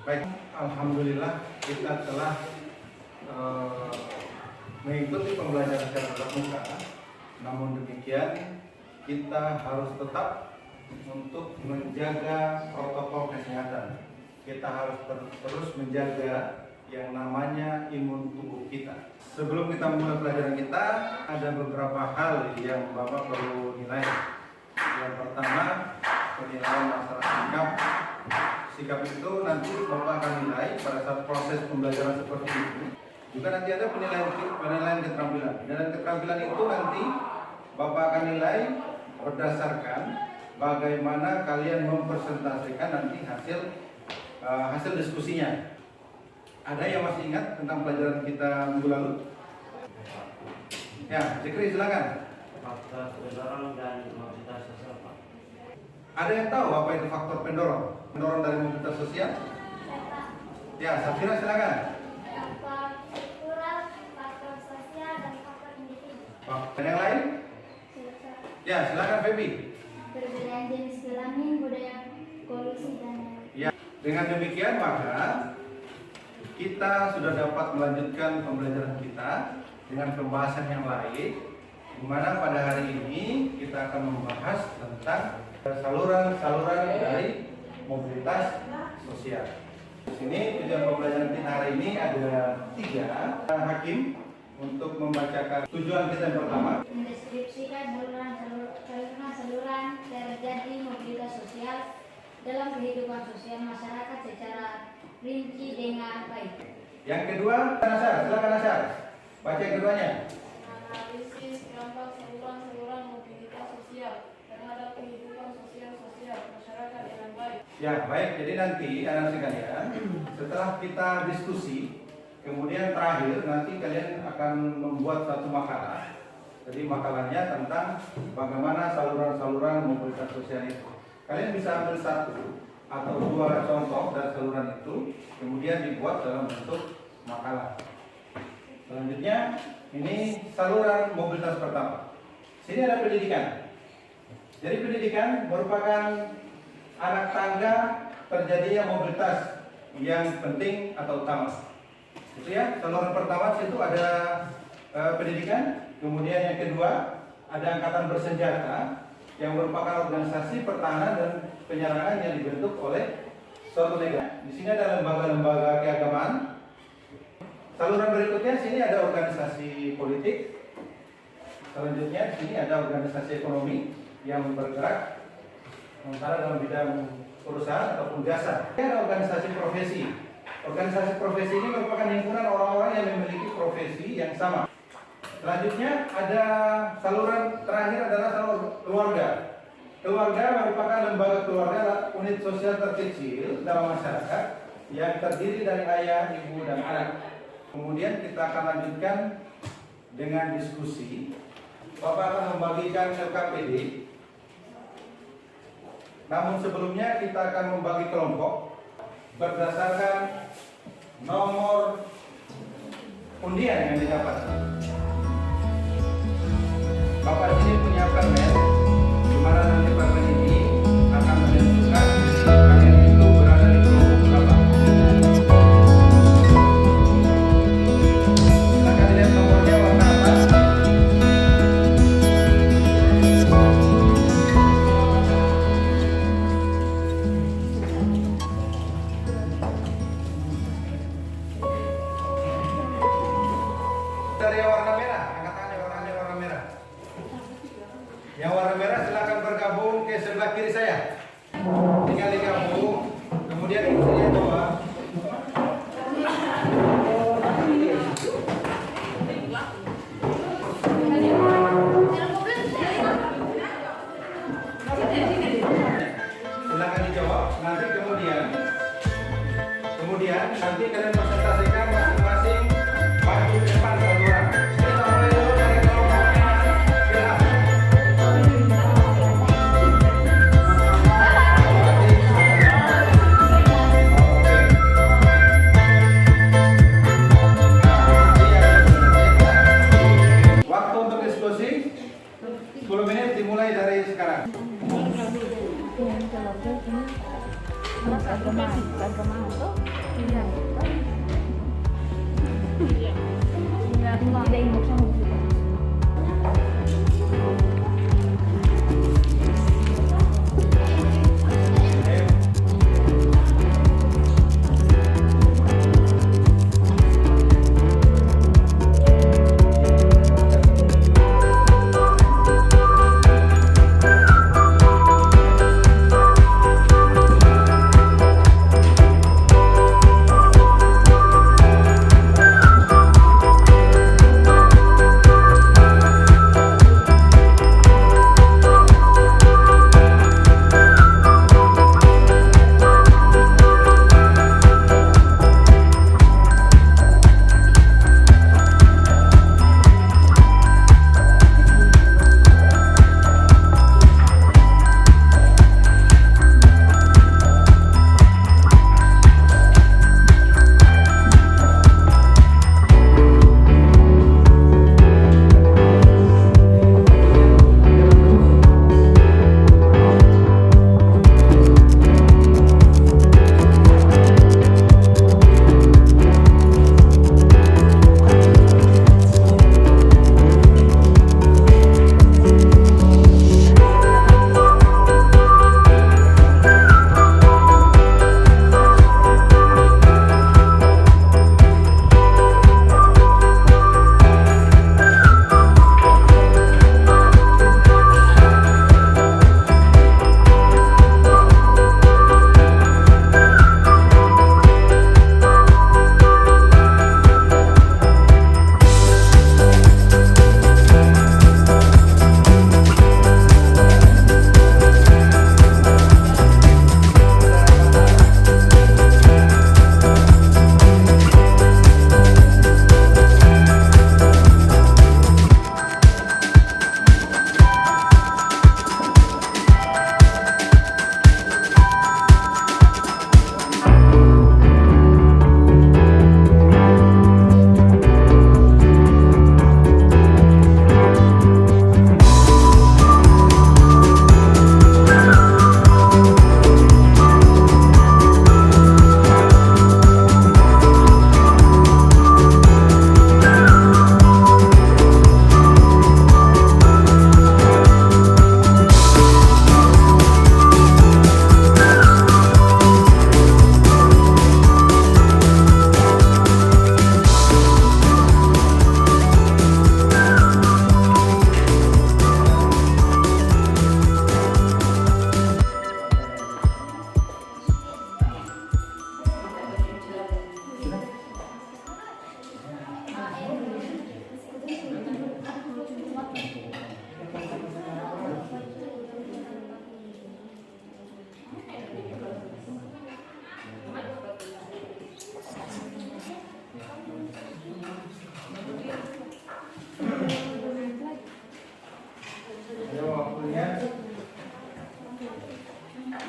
Baik, alhamdulillah kita telah mengikuti pembelajaran secara tatap muka. Namun demikian, kita harus tetap untuk menjaga protokol kesehatan. Kita harus terus menjaga yang namanya imun tubuh kita. Sebelum kita memulai pelajaran kita, ada beberapa hal yang Bapak perlu nilai. Yang pertama, penilaian masalah sikap. Sikap itu nanti Bapak akan nilai pada saat proses pembelajaran seperti itu. Juga nanti ada penilaian keterampilan. Penilaian keterampilan itu nanti Bapak akan nilai berdasarkan bagaimana kalian mempresentasikan nanti hasil diskusinya. Ada yang masih ingat tentang pelajaran kita minggu lalu? Ya, Zikri silakan. Faktor pendorong dan mobilitas sosial, Pak. Ada yang tahu apa itu faktor pendorong? Pendorong dari mobilitas sosial? Ya, Safira silakan. Faktor kultural, faktor sosial, dan faktor individu. Dan yang lain? Ya, silakan Feby. Perbedaan jenis kelamin, budaya, kolusi, dan lain-lain. Ya, dengan demikian maka kita sudah dapat melanjutkan pembelajaran kita dengan pembahasan yang lain, di mana pada hari ini kita akan membahas tentang saluran-saluran dari mobilitas sosial. Di sini tujuan pembelajaran kita hari ini ada 3. Hakim untuk membacakan tujuan kita yang pertama. Mendeskripsikan saluran terjadi mobilitas sosial dalam kehidupan sosial masyarakat secara rinci dengan baik. Yang kedua, Nasar, silakan Nasar. Baca yang keduanya. Analisis dampak saluran-saluran mobilitas sosial terhadap kehidupan sosial masyarakat dengan baik. Ya, baik. Jadi nanti anak sekalian, setelah kita diskusi, kemudian terakhir nanti kalian akan membuat satu makalah. Jadi makalahnya tentang bagaimana saluran-saluran mobilitas sosial itu. Kalian bisa ambil 1 atau 2 contoh dari saluran itu, kemudian dibuat dalam bentuk makalah. Selanjutnya, ini saluran mobilitas pertama. Sini ada pendidikan. Jadi pendidikan merupakan anak tangga terjadinya mobilitas yang penting atau utama. Itu ya, saluran pertama situ ada pendidikan. Kemudian yang kedua ada angkatan bersenjata yang merupakan organisasi pertahanan dan penyerangan yang dibentuk oleh suatu negara. Di sini ada lembaga-lembaga keagamaan. Saluran berikutnya sini ada organisasi politik. Selanjutnya di sini ada organisasi ekonomi yang bergerak sementara dalam bidang perusahaan ataupun jasa. Ini ada organisasi profesi. Organisasi profesi ini merupakan himpunan orang-orang yang memiliki profesi yang sama. Selanjutnya ada saluran terakhir adalah saluran keluarga. Keluarga merupakan lembaga keluarga, unit sosial terkecil dalam masyarakat yang terdiri dari ayah, ibu, dan anak. Kemudian kita akan lanjutkan dengan diskusi. Bapak akan membagikan LKPD. Namun sebelumnya kita akan membagi kelompok berdasarkan nomor undian yang didapat. Bapak sini punya permen, di mana nanti permen ini akan menentukan kalian itu berada di kelompok berapa. Silakan lihat nomornya warna apa. Dari yang warna merah, angkat tangannya warna merah. Yang warna merah silakan bergabung ke sebelah kiri saya. Tinggal digabung, kemudian ikuti coba. Silakan dijawab. Nanti kemudian nanti kalian presentasikan masing-masing maju ke depan saluran. Kita mulai dulu dari kelompok merah. Waktu untuk diskusi 10 menit dimulai dari sekarang. keagamaan tuh iya tidak ingat sama kita.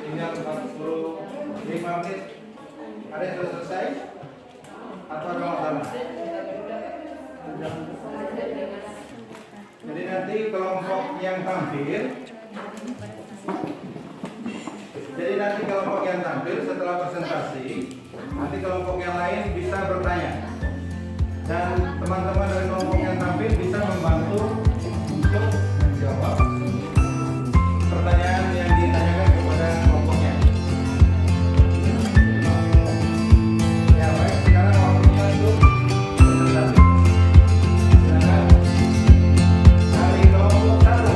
Tinggal 45 menit. Ada yang sudah selesai? Atau ada masalah? Jadi nanti kelompok yang tampil setelah presentasi, nanti kelompok yang lain bisa bertanya. Dan teman-teman dari kelompok yang tampil bisa membantu untuk menjawab pertanyaan yang ditanyakan kepada kelompoknya. Ya baik, sekarang waktunya untuk presentasi. Silakan dari kelompok 1.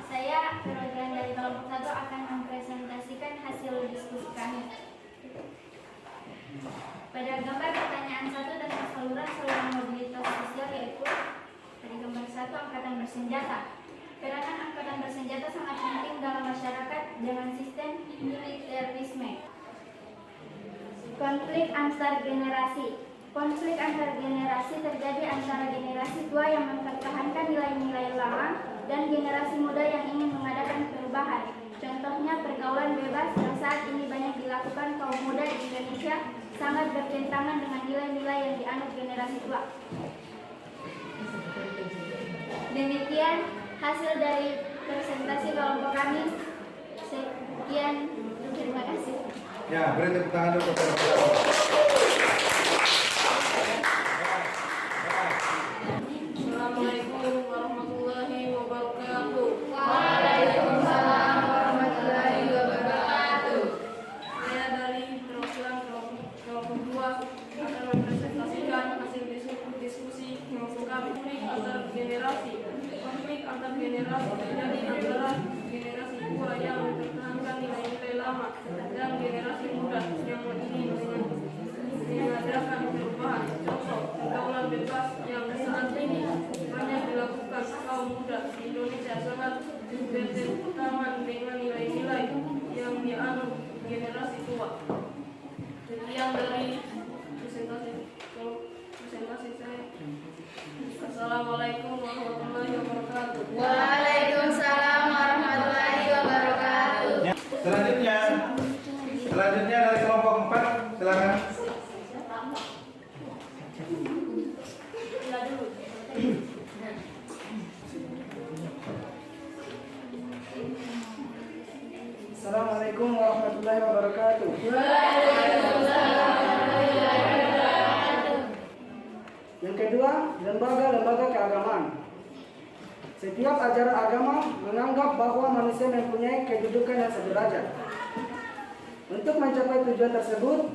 Saya perwakilan dari kelompok 1 akan mempresentasikan hasil diskusi kami. Pada gambar pertanyaan 1 tentang saluran mobilitas sosial, yaitu pada gambar 1 angkatan bersenjata. Peranan angkatan bersenjata sangat penting dalam masyarakat dengan sistem militerisme. Konflik antar generasi. Konflik antar generasi terjadi antara generasi tua yang mempertahankan nilai-nilai lama dan generasi muda yang ingin mengadakan perubahan. Contohnya pergaulan bebas yang saat ini banyak dilakukan kaum muda di Indonesia sangat bertentangan dengan nilai-nilai yang dianut generasi tua. Demikian hasil dari presentasi kelompok kami. Sekian, terima kasih. Ya, beri tepuk tangan dulu kepada peserta. Assalamualaikum warahmatullahi wabarakatuh. Waalaikumsalam warahmatullahi wabarakatuh. Saya dari perwakilan kelompok 2 akan mempresentasikan hasil diskusi kelompok kami. Konflik antar generasi. Konflik antar generasi terjadi antara generasi tua yang mempertahankan nilai-nilai lama dan generasi muda yang ingin mengadakan perubahan. Contoh, pergaulan bebas yang saat ini banyak dilakukan kaum muda di Indonesia sangat bertentangan dengan nilai-nilai yang dianut generasi tua. Sekian dari presentasi saya. Assalamualaikum warahmatullahi wabarakatuh. Waalaikumsalam warahmatullahi wabarakatuh. Ya, selanjutnya dari kelompok 4, silakan. Assalamualaikum warahmatullahi wabarakatuh. Yang kedua, lembaga-lembaga keagamaan. Setiap ajaran agama menganggap bahwa manusia mempunyai kedudukan yang sederajat. Untuk mencapai tujuan tersebut,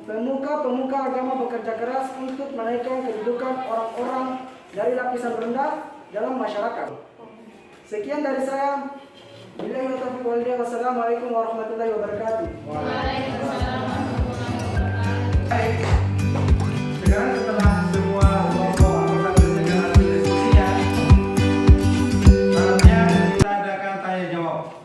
pemuka-pemuka agama bekerja keras untuk menaikkan kedudukan orang-orang dari lapisan rendah dalam masyarakat. Sekian dari saya. Billahi taufiq wal hidayah. Wassalamualaikum warahmatullahi wabarakatuh. Baik. Sekarang setelah semua kelompok anggota menyelesaikan hasil diskusinya, saatnya kita adakan tanya jawab.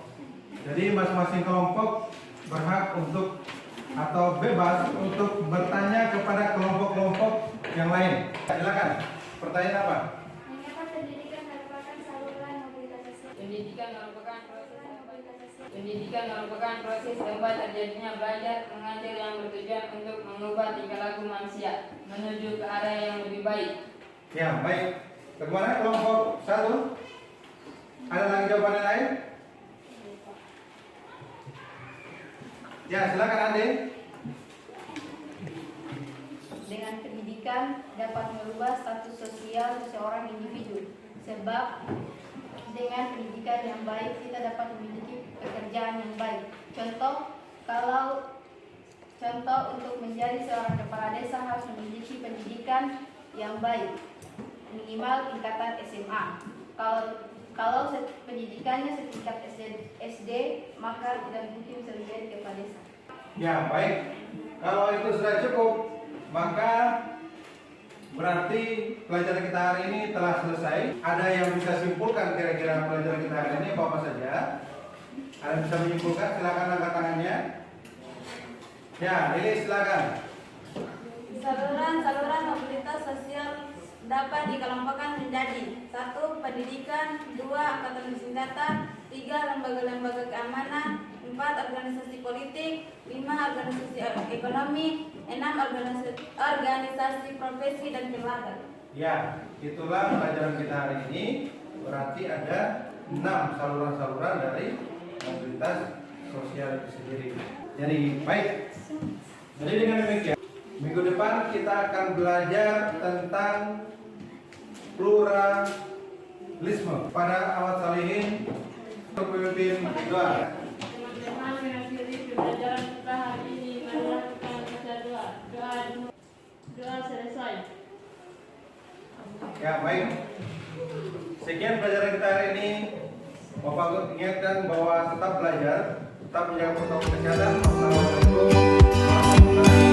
Jadi masing-masing kelompok berhak untuk atau bebas untuk bertanya kepada kelompok-kelompok yang lain. Silakan. Pertanyaan apa? Mengapa pendidikan merupakan saluran mobilitas sosial? Pendidikan merupakan proses tempat terjadinya belajar mengajar yang bertujuan untuk mengubah tingkah laku manusia menuju ke arah yang lebih baik. Ya, baik. Bagaimana kelompok 1? Ada lagi jawaban yang lain? Ya, silakan Ade. Dengan pendidikan dapat merubah status sosial seseorang individu. Sebab dengan pendidikan yang baik kita dapat memiliki pekerjaan yang baik. Contoh untuk menjadi seorang kepala desa harus memiliki pendidikan yang baik, minimal tingkatan SMA. Kalau pendidikannya setingkat SD, maka tidak mungkin bisa menjadi kepala desa. Ya, baik. Kalau itu sudah cukup, maka berarti pelajaran kita hari ini telah selesai. Ada yang bisa simpulkan kira-kira pelajaran kita hari ini apa saja? Ada yang bisa menyimpulkan? Silakan angkat tangannya. Ya, ini silakan. Saluran mobilitas sosial dapat dikelompokkan menjadi 1. Pendidikan, 2. Angkatan bersenjata, 3. Lembaga-lembaga keamanan, 4. Organisasi politik, 5. Organisasi ekonomi, 6. Organisasi profesi dan keluarga. Ya, itulah pelajaran kita hari ini. Berarti ada 6 saluran-saluran dari mobilitas sosial itu sendiri. Jadi, baik. Jadi dengan demikian, minggu depan kita akan belajar tentang pluralisme. Pada Ahmad Salihin, pemimpin doa. Teman-teman, mengakhiri pembelajaran kita hari ini. Marilah kita membaca doa. Doa selesai. Ya, baik. Sekian pelajaran kita hari ini. Bapak ingatkan bahwa tetap belajar, tetap menjaga protokol kesehatan. Wassalamualaikum warahmatullahi wabarakatuh.